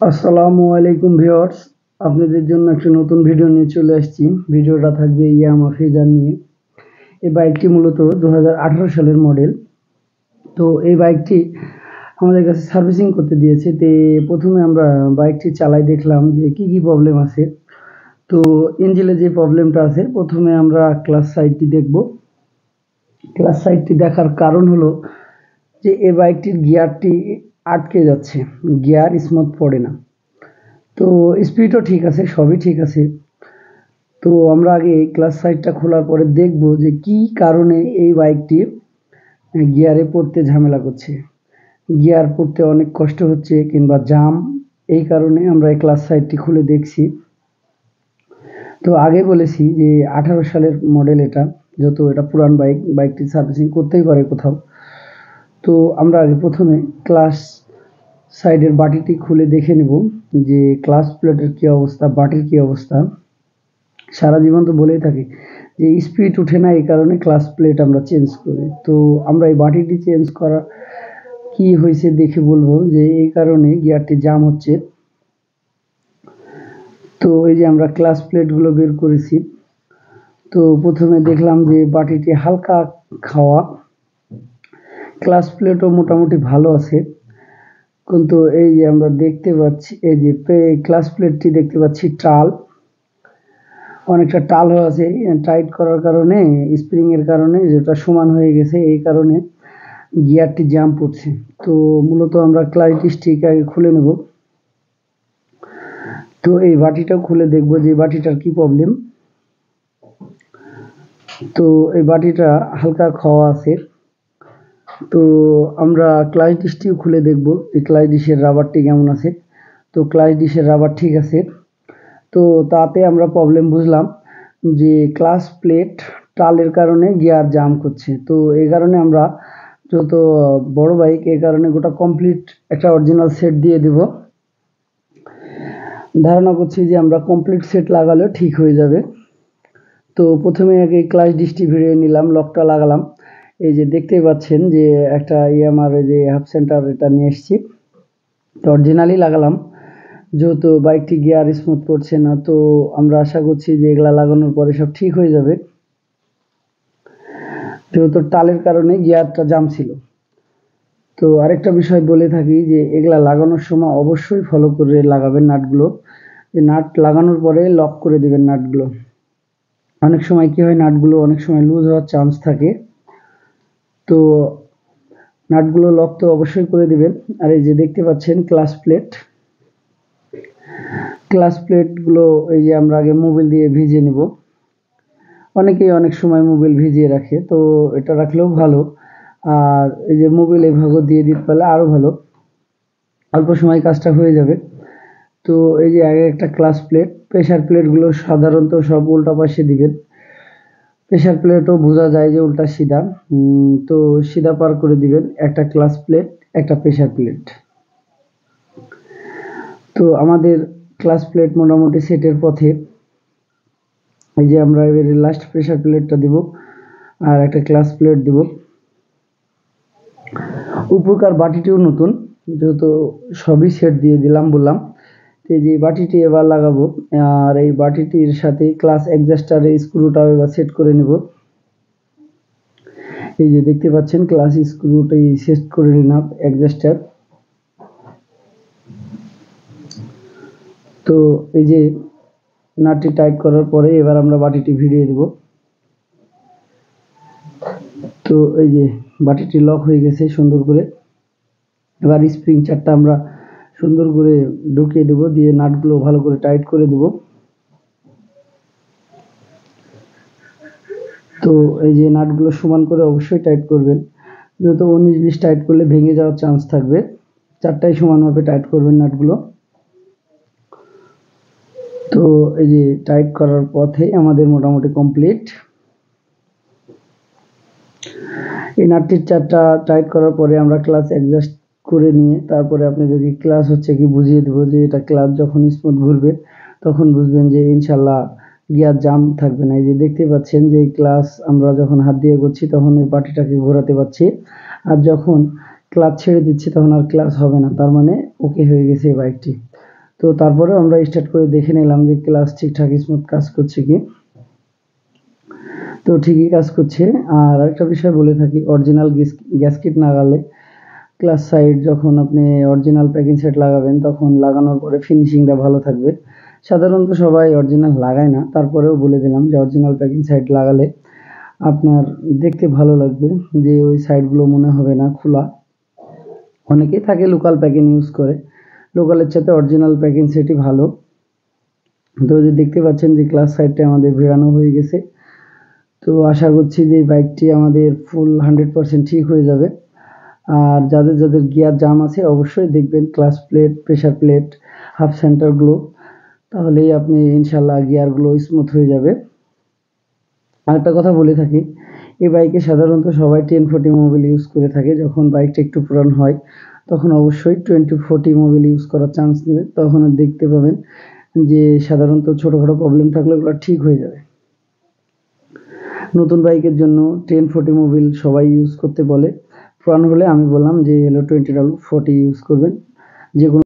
আসসালামু আলাইকুম ভিউয়ার্স, আপনাদের জন্য একটি নতুন ভিডিও নিয়ে চলে আসছি। ভিডিওটা থাকবে ইয়ামাহা ফেজার নিয়ে। এই বাইকটি মূলত 2018 সালের মডেল। তো এই বাইকটি আমাদের কাছে সার্ভিসিং করতে দিয়েছে। প্রথমে আমরা বাইকটি চালাই দেখলাম যে কি প্রবলেম আছে। তো ইঞ্জিনে যে প্রবলেমটা আছে, প্রথমে আমরা ক্লাচ সাইডটি দেখব। ক্লাচ সাইডটি দেখার কারণ হলো যে এই বাইকটির গিয়ারটি আটকে যাচ্ছে, গিয়ার স্মুথ পড়ে না। তো স্পিডও ঠিক আছে, সবই ঠিক আছে। তো আমরা আগে ক্লাচ সাইডটা খোলার পরে দেখব যে কি কারণে এই বাইকটি গিয়ারে পড়তে ঝামেলা করছে। গিয়ার পড়তে অনেক কষ্ট হচ্ছে কিংবা জাম, এই কারণে আমরা এই ক্লাচ সাইডটি খুলে দেখছি। তো আগে বলেছি যে 18 সালের মডেল এটা, যত এটা পুরান বাইক, বাইকটি সার্ভিসিং করতেই পারে কোথাও। তো আমরা আগে প্রথমে ক্লাচ সাইডের বাটিটি খুলে দেখে নেব যে ক্লাচ প্লেটের কী অবস্থা, বাটির কী অবস্থা। সারা জীবন তো বলেই থাকি যে স্পিড উঠে না, এই কারণে ক্লাচ প্লেট আমরা চেঞ্জ করি। তো আমরা এই বাটিটি চেঞ্জ করা কি হয়েছে দেখে বলবো যে এই কারণে গিয়ারটি জাম হচ্ছে। তো এই যে আমরা ক্লাচ প্লেটগুলো বের করেছি। তো প্রথমে দেখলাম যে বাটিটি হালকা খাওয়া, ক্লাচ প্লেটও মোটামুটি ভালো আছে। কিন্তু এই যে আমরা দেখতে পাচ্ছি, এই যে ক্লাচ প্লেটটি দেখতে পাচ্ছি টাল, অনেকটা টাল হয়ে আছে। টাইট করার কারণে, স্প্রিং এর কারণে যেটা সমান হয়ে গেছে, এই কারণে গিয়ারটি জাম পড়ছে। তো মূলত আমরা ক্লাচ স্টিক আগে খুলে নেব। তো এই বাটিটাও খুলে দেখব যে বাটিটার কি প্রবলেম। তো এই বাটিটা হালকা খাওয়া আছে। তো আমরা ক্লাচ ডিসটিও খুলে দেখব যে ক্লাচ ডিসের রাবারটি কেমন আছে। তো ক্লাচ ডিসের রাবার ঠিক আছে। তো তাতে আমরা প্রবলেম বুঝলাম যে ক্লাচ প্লেট টালের কারণে গিয়ার জাম করছে। তো এই কারণে আমরা যত বড় বাইক, এই কারণে গোটা কমপ্লিট একটা অরিজিনাল সেট দিয়ে দেব। ধারণা করছি যে আমরা কমপ্লিট সেট লাগালেও ঠিক হয়ে যাবে। তো প্রথমে আগে ক্লাচ ডিসটি ভিড়িয়ে নিলাম, লকটা লাগালাম। এই যে দেখতেই পাচ্ছেন যে একটা ইয়ামার যে হাফ সেন্টার এটা নিয়ে এসেছি, অরিজিনালি লাগালাম। যেহেতু বাইকটি গিয়ার স্মুথ পড়ছে না, তো আমরা আশা করছি যে এগুলা লাগানোর পরে সব ঠিক হয়ে যাবে। যেহেতু টালের কারণে গিয়ারটা জাম ছিল। তো আরেকটা বিষয় বলে থাকি যে এগুলা লাগানোর সময় অবশ্যই ফলো করে লাগাবেন নাটগুলো। যে নাট লাগানোর পরে লক করে দেবেন নাটগুলো। অনেক সময় কি হয়, নাটগুলো অনেক সময় লুজ হওয়ার চান্স থাকে। তো নাটগুলো লক তো অবশ্যই করে দিবেন। আর এই যে দেখতে পাচ্ছেন ক্লাচ প্লেট, ক্লাচ প্লেটগুলো এই যে আমরা আগে মোবিল দিয়ে ভিজিয়ে নেব। অনেকেই অনেক সময় মোবিল ভিজিয়ে রাখে, তো এটা রাখলেও ভালো। আর এই যে মোবিল এভাবে দিয়ে দিতে পারলে আরও ভালো, অল্প সময় কাজটা হয়ে যাবে। তো এই যে আগে একটা ক্লাচ প্লেট, প্রেসার প্লেটগুলো সাধারণত সব উল্টা পাশে দিবেন। প্রেসার প্লেটও বোঝা যায় যে উল্টা সিধা, তো সিধা পার করে দিবেন একটা ক্লাচ প্লেট, একটা প্রেসার প্লেট। তো আমাদের ক্লাচ প্লেট মোটামুটি সেটের পথে। এই যে আমরা এবারে লাস্ট প্রেসার প্লেটটা দিব আর একটা ক্লাচ প্লেট দিব। উপরকার বাটিটিও নতুন, যেহেতু সবই সেট দিয়ে দিলাম বললাম। এই যে বাটিটি এবার লাগাবো, আর এই বাটিটির সাথে ক্লাচ অ্যাডজাস্টারের স্ক্রুটাও এবার সেট করে নেব। এই যে দেখতে পাচ্ছেন ক্লাচ স্ক্রুটি সেট করে নিলাম অ্যাডজাস্টার। তো এই যে নাটটি টাইট করার পরে এবার আমরা বাটিটি ভিড়িয়ে দেব। তো এই যে বাটিটি লক হয়ে গেছে সুন্দর করে। এবার স্প্রিং চারটা আমরা সুন্দর করে ঢুকিয়ে দেব, দিয়ে নাটগুলো ভালো করে টাইট করে দেব। তো এই যে নাটগুলো সমান করে অবশ্যই টাইট করবেন, যেহেতু 19-20 টাইট করলে ভেঙে যাওয়ার চান্স থাকবে। চারটাই সমানভাবে টাইট করবেন নাটগুলো। তো এই যে টাইট করার পথে আমাদের মোটামুটি কমপ্লিট। এই নাটটির চারটা টাইট করার পরে আমরা ক্লাচ অ্যাডজাস্ট করে নিয়ে তারপরে আপনাদেরকে ক্লাচ হচ্ছে কি বুঝিয়ে দেবো যে এটা ক্লাচ যখন স্মুথ ঘুরবে তখন বুঝবেন যে ইনশাল্লাহ গিয়ার জাম থাকবে না। এই যে দেখতে পাচ্ছেন যে এই ক্লাচ আমরা যখন হাত দিয়ে করছি তখন এই বাটিটাকে ঘোরাতে পারছি, আর যখন ক্লাচ ছেড়ে দিচ্ছি তখন আর ক্লাচ হবে না, তার মানে ওকে হয়ে গেছে এই বাইকটি। তো তারপরে আমরা স্টার্ট করে দেখে নিলাম যে ক্লাচ ঠিকঠাক স্মুথ কাজ করছে কি। তো ঠিকই কাজ করছে। আর একটা বিষয় বলে থাকি, অরিজিনাল গ্যাসকিট লাগালে ক্লাচ সাইড যখন আপনি অরিজিনাল প্যাকিং সেট লাগাবেন তখন লাগানোর পরে ফিনিশিংটা ভালো থাকবে। সাধারণত সবাই অরিজিনাল লাগায় না, তারপরেও বলে দিলাম যে অরিজিনাল প্যাকিং সাইড লাগালে আপনার দেখতে ভালো লাগবে, যে ওই সাইডগুলো মনে হবে না খোলা। অনেকেই থাকে লোকাল প্যাকিং ইউজ করে, লোকালের চাইতে অরিজিনাল প্যাকিং সেটই ভালো। তো যে দেখতে পাচ্ছেন যে ক্লাচ সাইডটা আমাদের ভেড়ানো হয়ে গেছে। তো আশা করছি যে বাইকটি আমাদের ফুল 100% ঠিক হয়ে যাবে। আর যাদের গিয়ার জাম আছে অবশ্যই দেখবেন clutch plate, pressure plate, half সেন্টারগুলো, তাহলেই আপনি ইনশাল্লাহ গিয়ারগুলো স্মুথ হয়ে যাবে। আরেকটা কথা বলে থাকি, এই বাইকে সাধারণত সবাই 1040 মোবিল ইউজ করে থাকে। যখন বাইকটা একটু পুরান হয় তখন অবশ্যই 2040 মোবিল ইউজ করার চান্স নেবেন, তখন দেখতে পাবেন যে সাধারণত ছোটোখাটো প্রবলেম থাকলে ওগুলো ঠিক হয়ে যাবে। নতুন বাইকের জন্য 1040 মোবিল সবাই ইউজ করতে বলে, পুরান হলে আমি বললাম যে হলো 2040 ইউজ করবেন। যে কোনো